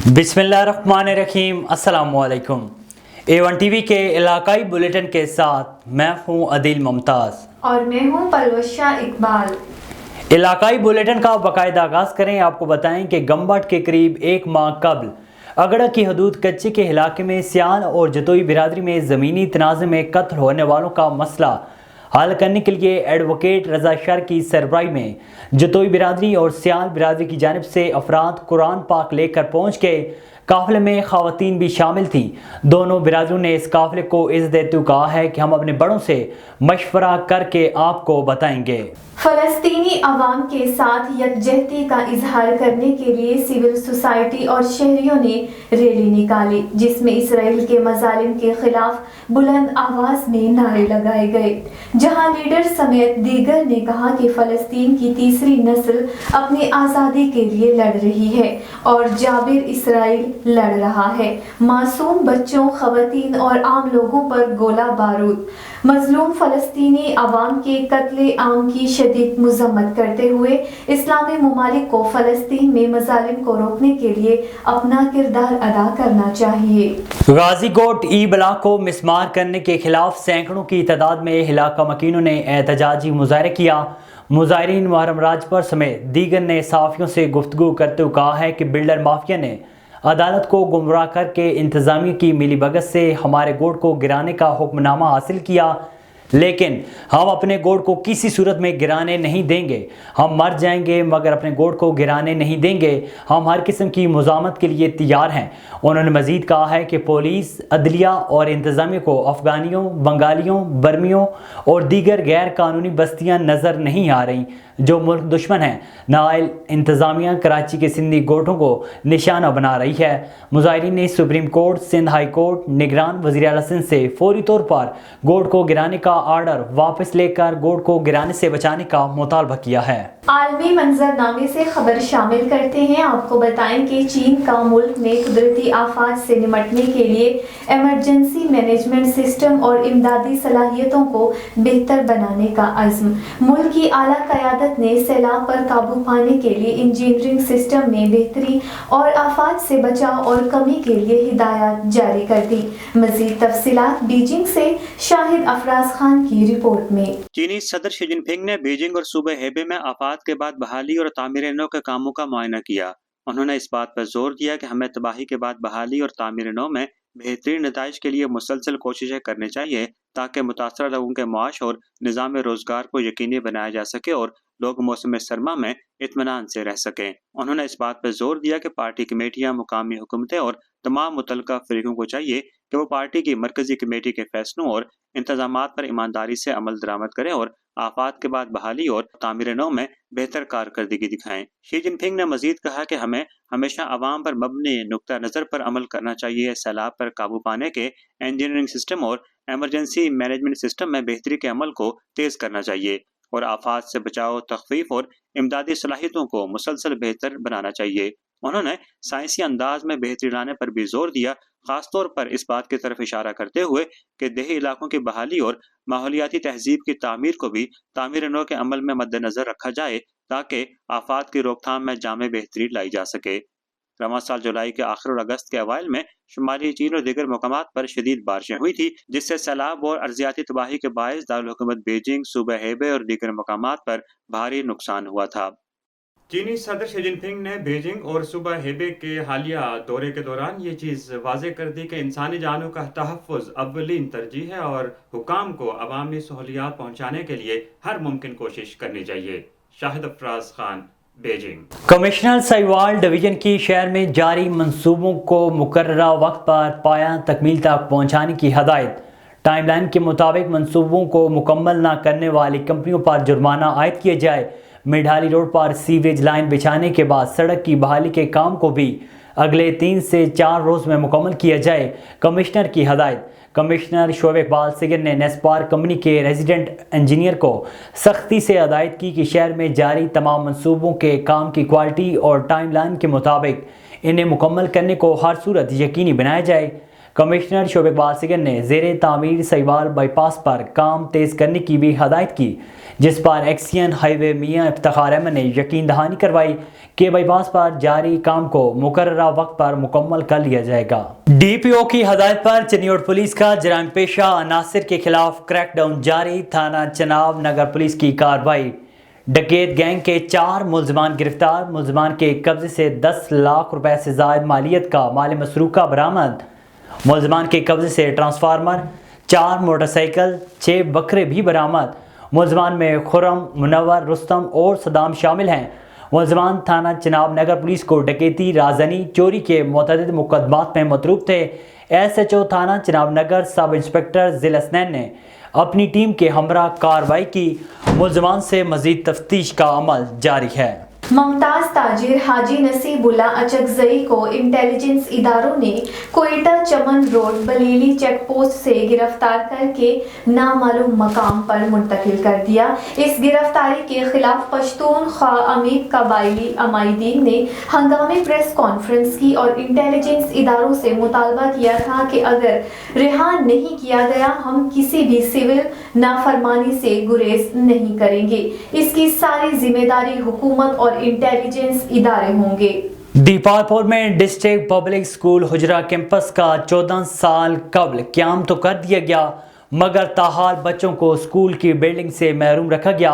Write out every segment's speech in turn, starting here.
बिस्मिल्लाहिर्रहमानिर्रहीम। अस्सलाम वालेकुम। A1 टीवी के इलाकाई बुलेटिन के साथ मैं हूं अदिल मुमताज़ और मैं हूं परवशा इकबाल। इलाकाई बुलेटिन का बाकायदा आगाज़ करें। आपको बताएं कि गम्बट के करीब एक माह कबल अगड़ा की हदूद कच्चे के इलाके में सियाल और जतोई बिरादरी में ज़मीनी तनाज़े में कत्ल होने वालों का मसला हल करने के लिए एडवोकेट रजा शर की सरबराही में जतोई बिरादरी और सियाल बिरादरी की जानिब से अफराद कुरान पाक लेकर पहुँच गए। काफ़िले में ख़वातीन भी शामिल थीं। दोनों बिरादरों ने इस काफ़िले को इज़्ज़त देते हुए कहा है कि हम अपने बड़ों से मशवरा करके आपको बताएंगे। फ़लस्तीनी अवाम के साथ यकजहती का इजहार करने के लिए सिविल सोसाइटी और शहरियों ने रैली निकाली, जिसमें इसराइल के मजालिम के खिलाफ बुलंद आवाज में नारे लगाए गए। जहां लीडर समेत दीगर ने कहा कि फ़लस्तीन की तीसरी नस्ल अपनी आज़ादी के लिए लड़ रही है और जाबिर इसराइल लड़ रहा है। मासूम बच्चों, ख़वातीन और आम लोगों पर गोला बारूद। मजलूम फ़लस्तीनी अवाम के कत्ले आम की शदीद मज़म्मत करते हुए इस्लामी ममालिक को फ़लस्तीन में मज़ालिम को रोकने के लिए अपना किरदार अदा करना चाहिए। गाजी कोट ई ब्लॉक को मिसमार करने के खिलाफ सैकड़ों की तादाद में इलाका मकीनों ने एहतजाजी मुजाहरा किया। मुजाहिरीन मुहर्रम राजपर समेत दीगर ने सहाफ़ियों से गुफ्तगू करते हुए कहा है कि बिल्डर माफिया ने अदालत को गुमराह करके इंतज़ामिया की मिलीभगत से हमारे गोट को गिराने का हुक्मनामा हासिल किया, लेकिन हम अपने गोट को किसी सूरत में गिराने नहीं देंगे। हम मर जाएंगे मगर अपने गोट को गिराने नहीं देंगे। हम हर किस्म की मुज़ामत के लिए तैयार हैं। उन्होंने मज़ीद कहा है कि पुलिस, अदलिया और इंतज़ामिया को अफ़गानियों, बंगालियों, बर्मियों और दीगर गैर कानूनी बस्तियाँ नज़र नहीं आ रही जो मुल्क दुश्मन हैं। नाइल इंतज़ामिया कराची के सिंधी गोटों को निशाना बना रही है। मुजाहिरीन ने Supreme Court, Sindh High Court, निगरान वज़ीर आला सिंध से फौरी तौर पर गोट को गिराने का आर्डर वापस लेकर गोट को गिराने से बचाने का मुतालबा किया है। आलमी मंजरनामे से खबर शामिल करते हैं। आपको बताएं कि चीन का मुल्क में कुदरती आफात से निपटने के लिए इमरजेंसी मैनेजमेंट सिस्टम और इमदादी सलाहियतों को बेहतर बनाने का अज़्म। मुल्क की आला क़यादत ने सैलाब पर काबू पाने के लिए इंजीनियरिंग सिस्टम में बेहतरी और आफात से बचाव और कमी के लिए हिदायत जारी कर दी। मज़ीद तफसीलात बीजिंग से शाहिद अफराज खान की रिपोर्ट में। चीनी सदर शी जिनपिंग ने बीजिंग और सूबे हेबे में आफात के बाद बहाली और तामीर नौ के कामों का मुआयना किया। उन्होंने इस बात पर जोर दिया कि हमें तबाही के बाद बहाली और तामीर नौ में बेहतरीन नताइज के लिए मुसलसल कोशिशें करनी चाहिए ताकि मुतासर लोगों के मुआश और निज़ाम रोजगार को यकीनी बनाया जा सके और लोग मौसम सरमा में इत्मीनान से रह सकें। उन्होंने इस बात पर जोर दिया कि पार्टी कमेटियां, मुकामी हुकूमतें और तमाम मुतल्लिका फरीकों को चाहिए कि वो पार्टी की मरकजी कमेटी के फैसलों और इंतजामात पर ईमानदारी से अमल दरामद करें और आफात के बाद बहाली और तामीर नौ में बेहतर कारकर्दगी दिखाएं। शी जिनपिंग ने मजीद कहा कि हमें हमेशा अवाम पर मबनी नुक्ता नज़र पर अमल करना चाहिए। सैलाब पर काबू पाने के इंजीनियरिंग सिस्टम और एमरजेंसी मैनेजमेंट सिस्टम में बेहतरी के अमल को तेज़ करना चाहिए और आफात से बचाव, तखफीफ और इमदादी सलाहियतों को मुसलसल बेहतर बनाना चाहिए। उन्होंने साइंसी अंदाज में बेहतरी लाने पर भी जोर दिया, खासतौर पर इस बात की तरफ इशारा करते हुए कि देही इलाकों की बहाली और माहौलियाती तहजीब की तामीर को भी तामीर नौ के अमल में मद्देनजर रखा जाए ताकि आफात की रोकथाम में जामे बेहतरी लाई जा सके। रवां साल जुलाई के आखिर और अगस्त के अवाइल में शुमाली चीन और दीगर मकामात पर शदीद बारिशें हुई थी, जिससे सैलाब और अर्जियाती तबाही के बायस दारुल हुकूमत बीजिंग, सूबे हेबे और दीगर मकामात पर भारी नुकसान हुआ था। चीनी सदर शी जिनपिंग ने बीजिंग और सूबा हेबे के हालिया दौरे के दौरान ये चीज़ वाज़ेह कर दी कि इंसानी जानों का तहफ़्फ़ुज़ अव्वलीन तरजीह है और हुकाम को अवामी सहूलियात पहुँचाने के लिए हर मुमकिन कोशिश करनी चाहिए। Shahid Afraz Khan, Beijing. Commissioner Sahiwal division की शहर में जारी मंसूबों को मुकर्ररा वक्त पर पाया तकमील तक पहुँचाने की हदायत। टाइमलाइन के मुताबिक मंसूबों को मुकम्मल न करने वाली कंपनियों पर जुर्माना आयद किया जाए। मिठाली रोड पर सीवरेज लाइन बिछाने के बाद सड़क की बहाली के काम को भी अगले 3 से 4 रोज़ में मुकम्मल किया जाए। कमिश्नर की हदायत। कमिश्नर शोएब इकबाल सिगर ने नेस्पार कंपनी के रेजिडेंट इंजीनियर को सख्ती से हदायत की कि शहर में जारी तमाम मंसूबों के काम की क्वालिटी और टाइम लाइन के मुताबिक इन्हें मुकम्मल करने को हर सूरत यकीनी बनाया जाए। कमिश्नर शोब इकबाल सिगन ने ज़ेरे तामीर सहीवाल बाईपास पर काम तेज़ करने की भी हदायत की, जिस पर एक्सियन हाईवे मियाँ इफ्तिखार अहमद ने यकीन दहानी करवाई कि बाईपास पर जारी काम को मुकर्ररा वक्त पर मुकम्मल कर लिया जाएगा। DPO की हदायत पर चनियोड़ पुलिस का जराइम पेशा अनासिर के खिलाफ क्रैकडाउन जारी। थाना चनाब नगर पुलिस की कार्रवाई। डकैत गैंग के 4 मुलजमान गिरफ्तार। मुलजमान के कब्जे से 10 लाख रुपए से ज़ायद मालियत का माल मसरूका बरामद। मुलजमान के कब्जे से ट्रांसफार्मर, 4 मोटरसाइकिल, 6 बकरे भी बरामद। मुलजमान में खुरम, मुनव्वर, रुस्तम और सदाम शामिल हैं। मुलजमान थाना चनाब नगर पुलिस को डकैती, राजनी, चोरी के मुतअद्दिद मुकदमात में मतरूब थे। SHO थाना चनाब नगर सब इंस्पेक्टर ज़िला हसनैन ने अपनी टीम के हमरा कार्रवाई की। मुलजमान से मजीद तफ्तीश का अमल जारी है। मुमताज ताजिर हाजी नसीबुल्ला अचकजई को इंटेलिजेंस इदारों ने कोयटा चमन रोड बलीली चेक पोस्ट से गिरफ्तार करके नामालूम मकाम पर मुंतकिल कर दिया। इस गिरफ्तारी के खिलाफ पश्तूनख्वा अमीर कबायली अमायदीन ने हंगामी प्रेस कॉन्फ्रेंस की और इंटेलिजेंस इदारों से मुतालबा किया था कि अगर रिहा नहीं किया गया हम किसी भी सिविल नाफरमानी से गुरेज नहीं करेंगे। इसकी सारी जिम्मेदारी हुकूमत और इंटेलिजेंस इदारे होंगे। दीपालपुर में डिस्ट्रिक्ट पब्लिक स्कूल हुजरा कैंपस का 14 साल कबल क़याम तो कर दिया गया, मगर ताहाल बच्चों को स्कूल की बिल्डिंग से महरूम रखा गया।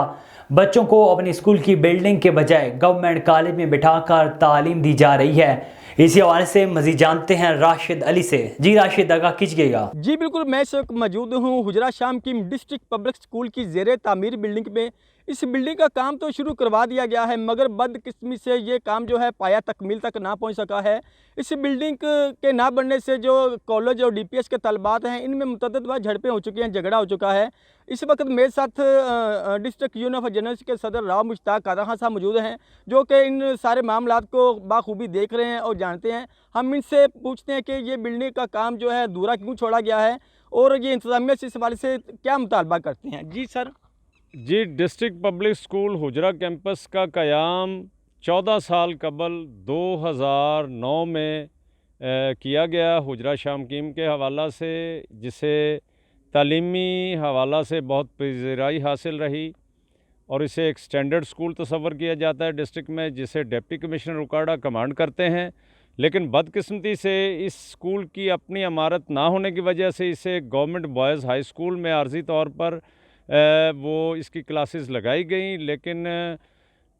बच्चों को अपनी स्कूल की बिल्डिंग के बजाय गवर्नमेंट कॉलेज में बिठाकर तालीम दी जा रही है। इसी हवाले से मज़ीद जानते हैं राशिद अली से। जी राशिद, आगाह कीजिएगा। जी बिल्कुल, मैं इस वक्त मौजूद हूँ हुजरा शामकीम डिस्ट्रिक्ट पब्लिक स्कूल की ज़ेरे तामीर बिल्डिंग में। इस बिल्डिंग का काम तो शुरू करवा दिया गया है, मगर बदकिस्मती से ये काम जो है पाया तकमील तक ना पहुंच सका है। इस बिल्डिंग के ना बनने से जो कॉलेज और DPS के तलबात हैं, इनमें मुतअद्दिद बार झड़पें हो चुकी हैं, झगड़ा हो चुका है। इस वक्त मेरे साथ डिस्ट्रिक्ट यूनियन ऑफ जर्नलिस्ट के सदर राव मुश्ताक कादर खान साहब मौजूद हैं, जो कि इन सारे मामलात को बाखूबी देख रहे हैं और जानते हैं। हम इनसे पूछते हैं कि ये बिल्डिंग का काम जो है अधूरा क्यों छोड़ा गया है और ये इंतज़ामिया से इस हवाले से क्या मुतालबा करते हैं। जी सर। जी, डिस्ट्रिक्ट पब्लिक स्कूल हुजरा कैंपस का क़याम 14 साल कबल 2009 में किया गया हुजरा शामकीम के हवाला से, जिसे तालीमी हवाला से बहुत पज़ीराई हासिल रही और इसे एक स्टैंडर्ड स्कूल तस्वर किया जाता है डिस्ट्रिक्ट में, जिसे डिप्टी कमिश्नर उकाड़ा कमांड करते हैं। लेकिन बदकिस्मती से इस स्कूल की अपनी इमारत ना होने की वजह से इसे गवर्नमेंट बॉयज़ हाई स्कूल में आर्जी तौर पर वो इसकी क्लासेस लगाई गई, लेकिन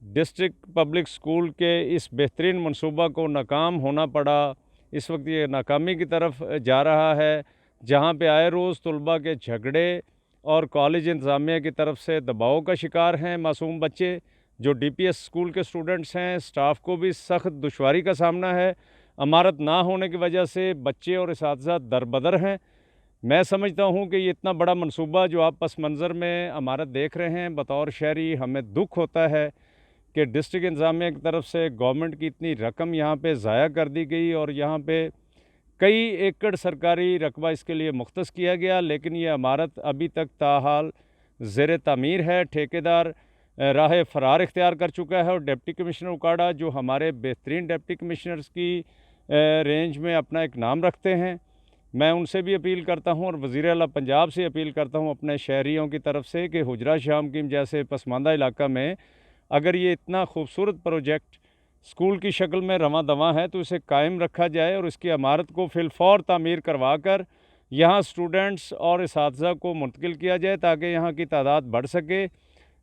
डिस्ट्रिक्ट पब्लिक स्कूल के इस बेहतरीन मंसूबा को नाकाम होना पड़ा। इस वक्त ये नाकामी की तरफ जा रहा है, जहाँ पे आए रोज़ तलबा के झगड़े और कॉलेज इंतज़ामिया की तरफ से दबाव का शिकार हैं मासूम बच्चे। जो DPS स्कूल के स्टूडेंट्स हैं, स्टाफ को भी सख्त दुश्वारी का सामना है। इमारत ना होने की वजह से बच्चे और इसातिज़ा दरबदर हैं। मैं समझता हूँ कि ये इतना बड़ा मंसूबा जो आप पस मंज़र में इमारत देख रहे हैं, बतौर शहरी हमें दुख होता है कि डिस्ट्रिक्ट इंतज़ामिया की तरफ से गवर्नमेंट की इतनी रकम यहाँ पे ज़ाया कर दी गई और यहाँ पे कई एकड़ सरकारी रकबा इसके लिए मुख्तस किया गया, लेकिन ये इमारत अभी तक ताहाल ज़ेरे तामीर है। ठेकेदार राह फ़रार इख्तियार कर चुका है और डिप्टी कमिश्नर उकाड़ा, जो हमारे बेहतरीन डिप्टी कमिश्नर्स की रेंज में अपना एक नाम रखते हैं, मैं उनसे भी अपील करता हूं और वज़ीर आला पंजाब से अपील करता हूं अपने शहरियों की तरफ से कि हुजरा शामकीम जैसे पसमानदा इलाका में अगर ये इतना खूबसूरत प्रोजेक्ट स्कूल की शक्ल में रवां दवां है तो इसे कायम रखा जाए और इसकी इमारत को फिलफौर तामीर करवा कर यहाँ स्टूडेंट्स और इसातिज़ा को मुंतकिल किया जाए, ताकि यहाँ की तादाद बढ़ सके।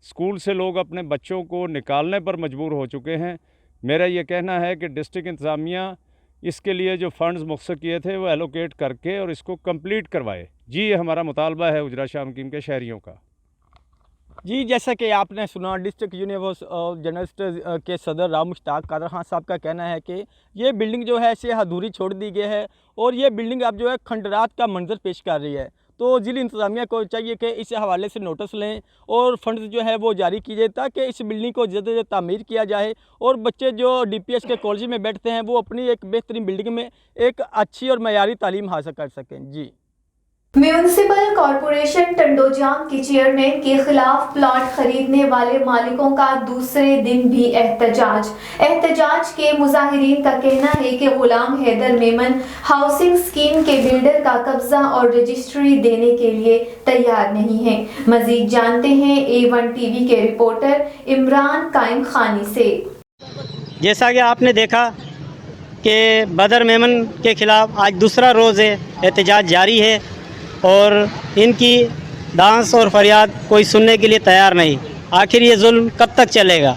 स्कूल से लोग अपने बच्चों को निकालने पर मजबूर हो चुके हैं। मेरा ये कहना है कि डिस्ट्रिक्ट इंतज़ामिया इसके लिए जो फ़ंड्स मुख्तर किए थे वो एलोकेट करके और इसको कंप्लीट करवाए। जी, ये हमारा मुतालबा है हुजरा शामकीम के शहरियों का। जी, जैसा कि आपने सुना, डिस्ट्रिक्ट यूनियन ऑफ जर्नलिस्ट के सदर राव मुश्ताक कादर खान साहब का कहना है कि ये बिल्डिंग जो है इसे अधूरी छोड़ दी गई है और ये बिल्डिंग अब जो है खंडरात का मंजर पेश कर रही है। तो ज़िला इंतज़ामिया को चाहिए कि इस हवाले से नोटिस लें और फंड्स जो है वो जारी कीजिए, ताकि इस बिल्डिंग को जल्द से जल्द तामीर किया जाए और बच्चे जो DPS के कॉलेज में बैठते हैं वो अपनी एक बेहतरीन बिल्डिंग में एक अच्छी और मयारी तालीम हासिल कर सकें। जी। म्यूनिसिपल कॉरपोरेशन टंडोजाम के चेयरमैन के खिलाफ प्लॉट खरीदने वाले मालिकों का दूसरे दिन भी एहतजाज के मुजाहिरीन का कहना है कि गुलाम हैदर मेमन हाउसिंग स्कीम के बिल्डर का कब्जा और रजिस्ट्री देने के लिए तैयार नहीं है। मजीद जानते हैं A1 टीवी के रिपोर्टर इमरान काइम खानी से। जैसा कि आपने देखा कि बदर मेमन के खिलाफ आज दूसरा रोज़ है, एहतजाज जारी है और इनकी डांस और फरियाद कोई सुनने के लिए तैयार नहीं। आखिर ये जुल्म कब तक चलेगा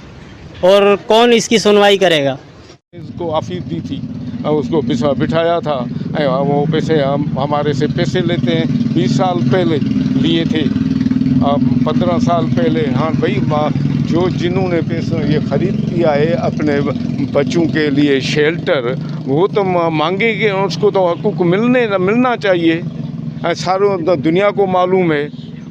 और कौन इसकी सुनवाई करेगा? इसको आफिस दी थी, उसको बिठाया था, वो पैसे हमारे से पैसे लेते हैं। 20 साल पहले लिए थे, 15 साल पहले। हाँ भाई, जो जिन्होंने पैसा ये ख़रीद किया है अपने बच्चों के लिए शेल्टर, वो तो मांगेंगे, उसको तो हकूक़ मिलना चाहिए। सारों दुनिया को मालूम है।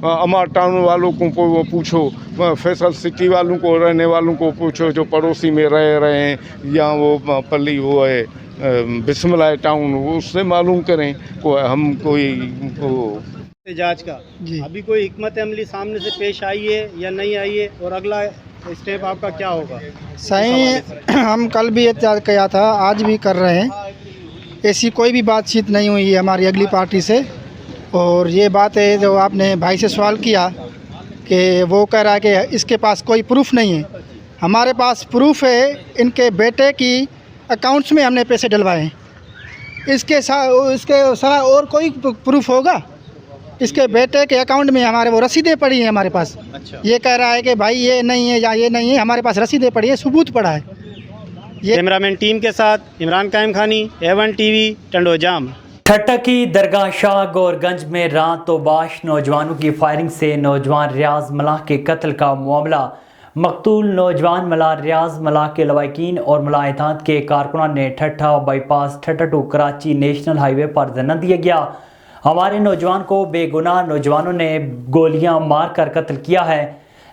अमर टाउन वालों को पूछो, फैसल सिटी वालों को, रहने वालों को पूछो जो पड़ोसी में रह रहे हैं, या वो पल्ली वो है बिस्मिल्लाह टाउन, वो उससे मालूम करें को हम कोई एहतजाज का अभी कोई हिकमत अमली सामने से पेश आई है या नहीं आई है, और अगला स्टेप आपका क्या होगा? सही, हम कल भी एहतजाज किया था, आज भी कर रहे हैं। ऐसी कोई भी बातचीत नहीं हुई है हमारी अगली पार्टी से। और ये बात है जो आपने भाई से सवाल किया कि वो कह रहा है कि इसके पास कोई प्रूफ नहीं है। हमारे पास प्रूफ है, इनके बेटे की अकाउंट्स में हमने पैसे डलवाए हैं। इसके सारा और कोई प्रूफ होगा? इसके बेटे के अकाउंट में हमारे वो रसीदें पड़ी हैं हमारे पास। अच्छा। ये कह रहा है कि भाई ये नहीं है या ये नहीं है, हमारे पास रसीदें पड़ी है, सबूत पड़ा है। ये कैमरामैन टीम के साथ इमरान काइम खानी, A1 टीवी, टंडोजाम। ठट्टा की दरगाह शाह गौरगंज में रात तो बाश नौजवानों की फायरिंग से नौजवान रियाज मलाह के कत्ल का मामला। मकतूल नौजवान मलाह रियाज मलाह के लवाकिन और मलाहिदात के कारकुनां ने Thatta bypass Thatta to Karachi national highway पर धरना दिया गया। हमारे नौजवान को बेगुनाह नौजवानों ने गोलियां मारकर कत्ल किया है,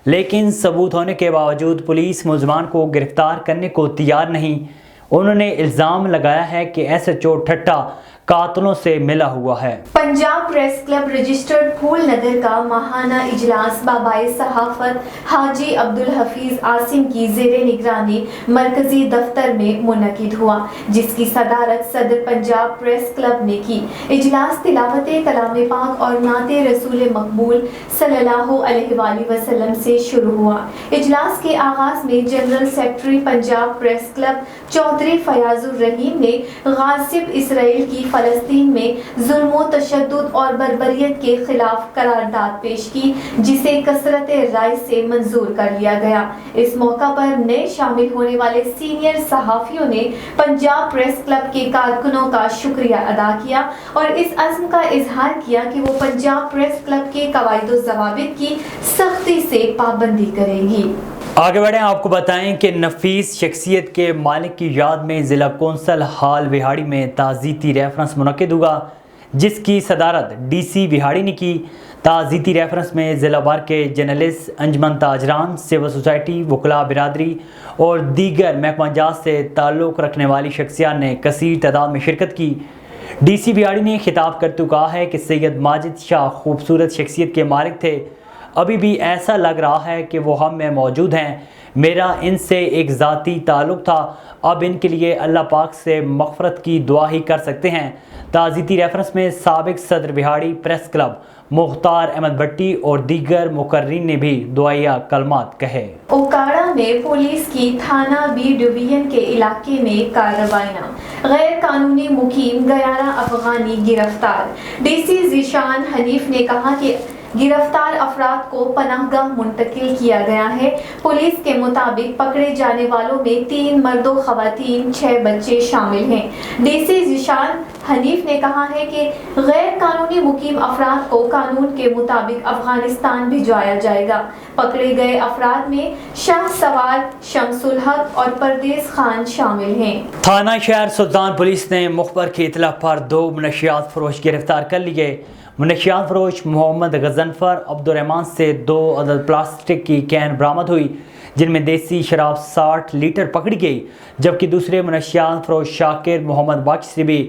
लेकिन सबूत होने के बावजूद पुलिस मुलजमान को गिरफ्तार करने को तैयार नहीं। उन्होंने इल्ज़ाम लगाया है कि SHO ठट्टा कातलों से मिला हुआ है। पंजाब प्रेस क्लब रजिस्टर्ड फूल नगर का माहाना इजलास बाबाए सहाफत हाजी अब्दुल हफीज आसिम की ज़ेरे निगरानी मरकजी दफ्तर में मुनक़िद हुआ, जिसकी सदारत सदर पंजाब प्रेस क्लब ने की। इजलास तिलावत कलाम पाक और नाते रसूल मकबूल सल्लल्लाहु अलैहि वसल्लम से शुरू हुआ। इजलास के आगाज में general secretary Punjab press club Chaudhry Fayyazur Rahim ने गासिब इसराइल की फ़लस्तीन में जुल्म तशद्दुद और बर्बरियत के खिलाफ करारदाद पेश की, जिसे कसरत राय से मंजूर कर लिया गया। इस मौका पर नए शामिल होने वाले सीनियर सहाफ़ियों ने पंजाब प्रेस क्लब के कारकुनों का शुक्रिया अदा किया और इस अज़्म का इजहार किया कि वो पंजाब प्रेस क्लब के कवायद व ज़वाबित की सख्ती से पाबंदी करेंगी। आगे बढ़ें, आपको बताएं कि नफीस शख्सियत के मालिक की याद में ज़िला कौंसल हाल विहाड़ी में ताज़ीती रेफरेंस मुनक़िद हुआ, जिसकी सदारत DC विहाड़ी ने की। ताज़ीती रेफरेंस में ज़िला भर के जर्नलिस्ट, अंजमन ताजरान, सिविल सोसाइटी, वकला बिरादरी और दीगर महकमाजात से ताल्लुक़ रखने वाली शख्सियात ने कसीर तादाद में शिरकत की। DC विहाड़ी ने खिताब करते कहा है कि सैयद माजिद शाह खूबसूरत शख्सियत के मालिक थे। अभी भी ऐसा लग रहा है कि वो हम में मौजूद हैं। मेरा इनसे एक ज़ाती ताल्लुक़ था, अब इनके लिए अल्लाह पाक से मग़फ़रत की दुआ ही कर सकते हैं। ताज़ीती रेफरेंस में साबिक़ सदर बिहाड़ी प्रेस क्लब मुख्तार अहमद भट्टी और दीगर मुकर्रीन ने भी दुआया कलमात कहे। ओकाड़ा में पुलिस की थाना B डिवीजन के इलाके में कार्रवाइयां। गैर कानूनी मुकीम 11 अफगानी गिरफ्तार। DC ज़ीशान हनीफ ने कहा कि गिरफ्तार अफराद को पनाहगाह मुंतकिल किया गया है। पुलिस के मुताबिक पकड़े जाने वालों में 3 मर्द व ख़वातीन 6 बच्चे शामिल हैं। DC ज़ीशान हनीफ ने कहा है कि गैर कानूनी मुकीम अफराद को कानून के मुताबिक अफगानिस्तान भिजवाया जाएगा। पकड़े गए अफराद में शाह सवार, शमसुल हक और परदेस खान शामिल हैं। थाना शहर सुल्तान पुलिस ने मुखबर की इतला पर 2 मनशियात फरोश गिरफ्तार कर लिए। मनशियात फरोश मोहम्मद गजनफर अब्दुर्रहमान से 2 अदद प्लास्टिक की कैन बरामद हुई, जिनमें देसी शराब 60 लीटर पकड़ी गई, जबकि दूसरे मुनशियात फरोश शाकिर मोहम्मद बख्श से भी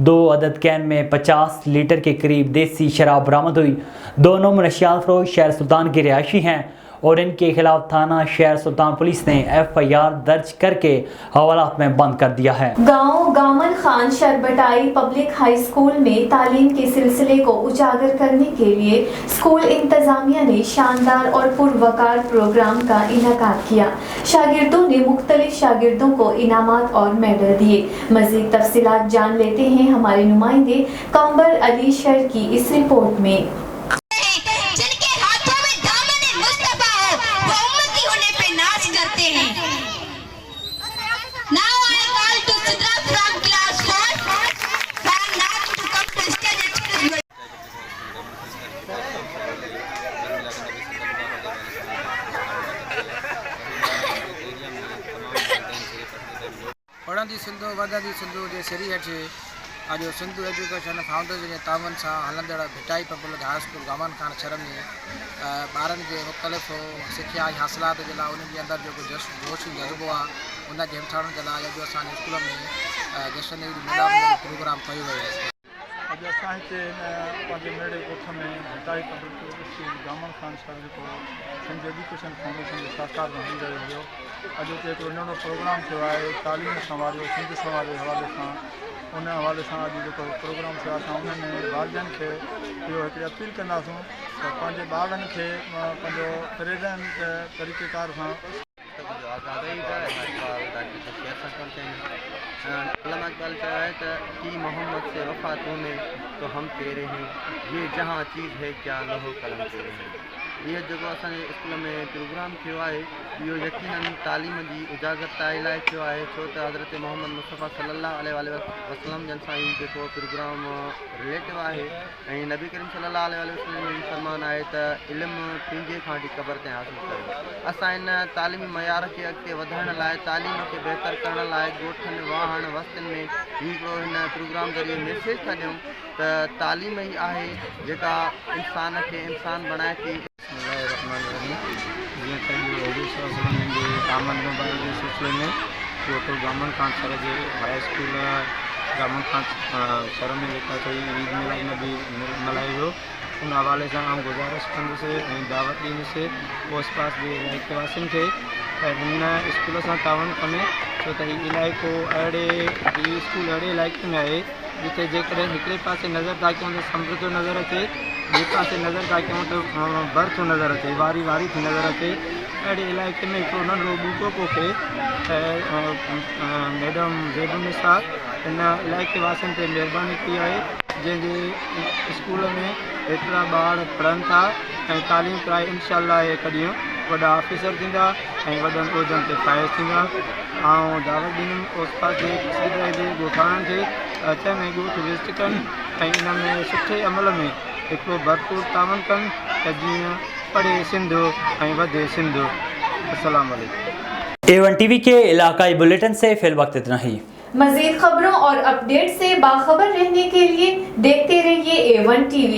2 अदद कैन में 50 लीटर के करीब देसी शराब बरामद हुई। दोनों मुनशियात फरोश शहर सुल्तान के रिहायशी हैं और इनके खिलाफ थाना शहर सुल्तान पुलिस ने FIR दर्ज करके हवालात में बंद कर दिया है। गांव गामन खान शरबटाई पब्लिक हाई स्कूल में तालीम के सिलसिले को उजागर करने के लिए स्कूल इंतजामिया ने शानदार और पुरवकार प्रोग्राम का इनेकाद किया। शागिर्दों ने मुख्तलिफ शागिर्दों को इनामात और मेडल दिए। मजीद तफसीलात जान लेते हैं हमारे नुमाइंदे कंबर अली शर की इस रिपोर्ट में। पढ़ंदी सिंधु वधंदी सिंधु जे सिरियत जे अॼु सिंधु एजुकेशन फाउंडेशन जे तावन सां हलंदड़ भिटाई पब्लिक हाई स्कूल गामन खान शहर में ॿारनि जे मुख़्तलिफ़ सिखिया हासिलात जे लाइ उन्हनि जे अंदरि जेको जोश जज़्बो आहे उन खे हिमथाइण जे लाइ अॼु असांजे स्कूल में जश्न प्रोग्राम कयो वियो आहे। अॼु असां हिते पंहिंजे नेड़े ॻोठ में भिटाई पब्लिक स्कूल गामन खान शहर जेको सिंध एजुकेशन फाउंडेशन जे साकार में हली रहियो हुयो, अॼु हुते हिकिड़ो नंढो प्रोग्राम थियो आहे तालीम संवारियो सिंध संवार जे हवाले सां। उन हवाले सां अॼु जेको प्रोग्राम थियो आहे असां उनमें वालिदनि खे इहो हिकिड़ी अपील कंदासूं त पंहिंजे ॿारनि खे पंहिंजो प्रेरण तरीक़ेकार सां इकबाल है कि मोहम्मद से वफात में तो हम तेरे हैं, ये जहाँ चीज़ है क्या लहो कलम तेरे हैं। ये जो असांजे स्कूल में प्रोग्राम थियो आहे इहो यकीनन तालीम जी उजागरता लाइ थियो आहे, छो त हज़रत मोहम्मद मुस्तफ़ा सल्लल्लाहु अलैहि वसल्लम जन सां ई जेको प्रोग्राम रिलेटिव आहे ऐं नबी करीम सल्लल्लाहु अलैहि वसल्लम जो फरमान आहे त इल्मु पंहिंजे खां वठी क़बर ते हासिल कयो। असां इन तालीमी मयार खे अॻिते वधाइण लाइ तालीम खे बहितर करण लाइ ॻोठनि वाहण वस्तनि में हिकिड़ो हिन प्रोग्राम ज़रिए मैसेज था ॾियूं त तालीम ई आहे जेका इंसान खे इंसान बणाए थी। जीअं त गामन मोबाइल जे सिलसिले में तो गामन खान शहर जे हाई स्कूल गामन खान शहर में जेका कई ईद मिलाद नबी मल्हायो वियो, उन हवाले सां आउं गुज़ारिश कंदुसि ऐं दावत ॾींदुसि पोस्ट पास जे इलाइक़ेवासियुनि खे त हिन स्कूल सां तावन कनि, छो त हीउ इलाइक़ो हीउ स्कूल अहिड़े इलाइक़े में आहे जिते जेकॾहिं हिकिड़े पासे नज़र था कयूं त समुंड थो नज़र अचे, ॿिए पासे नज़र था कयूं त बर थो नज़र अचे, वारी वारी थी नज़र अचे। अहिड़े इलाइक़े में हिकिड़ो नंढो ॿूटो पोखे मैडम ज़ेबुनिसा हिन इलाइक़े वासियुनि ते महिरबानी कई आहे, जंहिंजे स्कूल में एतिरा ॿार पढ़नि था ऐं तालीम कराए इंशाअल्लाह हिकु ॾींहुं वॾा ऑफिसर थींदा ऐं वॾनि उहिदनि ते फ़ाइज़ थींदा। ऐं दावत ॾींदुमि ओस्ताद जे ॻोठाणनि खे अचनि ऐं ॻोठ विज़िट कनि ऐं इन में सुठे अमल में हिकिड़ो भरपूर तावन कनि त जीअं पढ़े सिंधु ऐं वधे सिंधु। अस्सलाम वालेकुम। A1 TV के इलाकाई बुलेटिन से फिल वक्त इतना ही। मजीद खबरों और अपडेट से बाखबर रहने के लिए देखते रहिए A1 TV।